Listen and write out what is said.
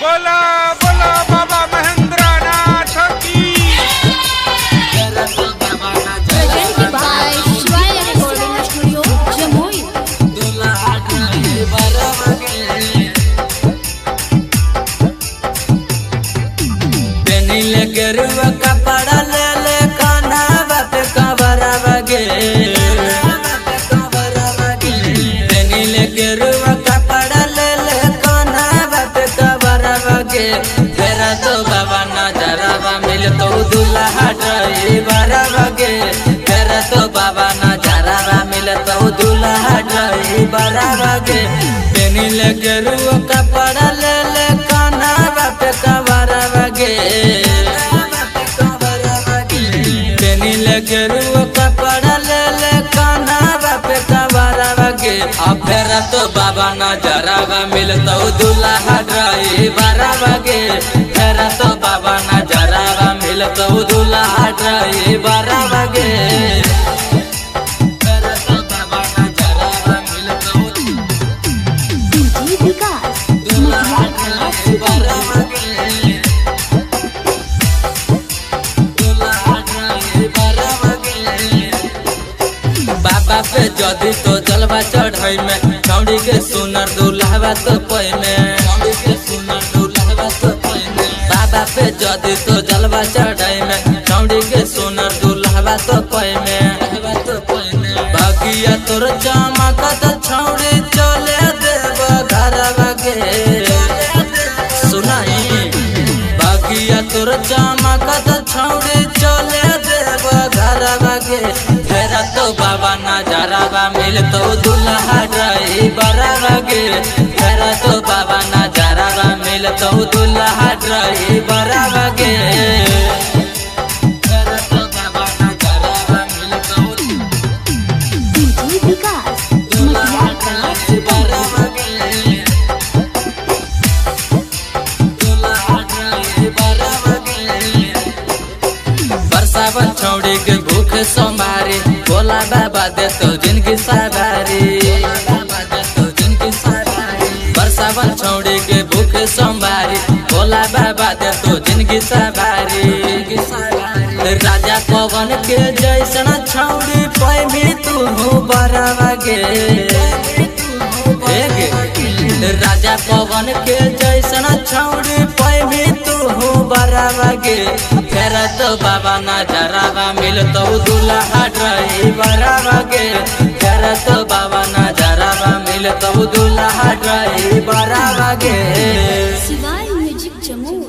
बोला बोला बाबा महेंद्रनाथ की। Presented by Shivaya Recording Studio, Jamui. गेरुआ कपड़ा ले ले कान्हा बात कबरा बगे ले गेरुआ कपड़ा ले ले कान्हा बात कबरा बगे तेरा तो बाबा नजरवा मिल तो दुल्हा ड्राइवर बगे तेरा तो बाबा नजरवा मिल तो दुल्हा ड्राइवर बगे ले गेरुआ कपड़ा ले ले कान्हा बात कबरा बगे गेरुआ कपड़ा ले ले कान्हा बापे कबरा बगे अब फेरा तो बाबा नजरवा मिलता दुल्हा ड्राइवर बगे फेरा तो बाबा नजरवा मिलता दुल्हा ड्राइवर बगे फेरा तो बाबा नजरवा मिलता DJ Vikas. दुल्हा ड्राइवर बगे बाबा पे जदी तो जलवा चढ़ाई में छौड़ी के सुनर दुल्हवा तो पई में बाबा पे जदी तो जलवा चढ़ाई में छौड़ी के सुनर दुल्हवा तो पई में बगिया तोर चमकत छौड़ी चले देव घर बगे सुनाई बगिया तोर चमकत छौड़ी चले देव घर बगे फेरा तो बाबा नजरवा मिल तो दुल्हा ड्राइवर बगे फेरा तो बाबा नजरवा मिल तो दुल्हा ड्राइवर बगे फेरा तो बाबा नजरवा मिल तो DJ Vikas. दुल्हा ड्राइवर बगे दुल्हा ड्राइवर बगे बरसावन छौड़ी के भूख संभारी बोला बाबा दे तो जिनकी सवारी बरसावन छौड़ी के भूख संभारी बोला बाबा दे तो जिनकी सवारी राजा पवन के जैसन छौड़ी पैमी तू बड़ा बगे राजा पवन के जैसन छौड़ी पैमी तू बड़ा बगे फेरा तो बाबा नजरवा मिल तो दुल्हा ड्राइवर बगे फेरा तो बाबा नजरवा मिल तो दुल्हा ड्राइवर बगे Shivaya Music Jamui.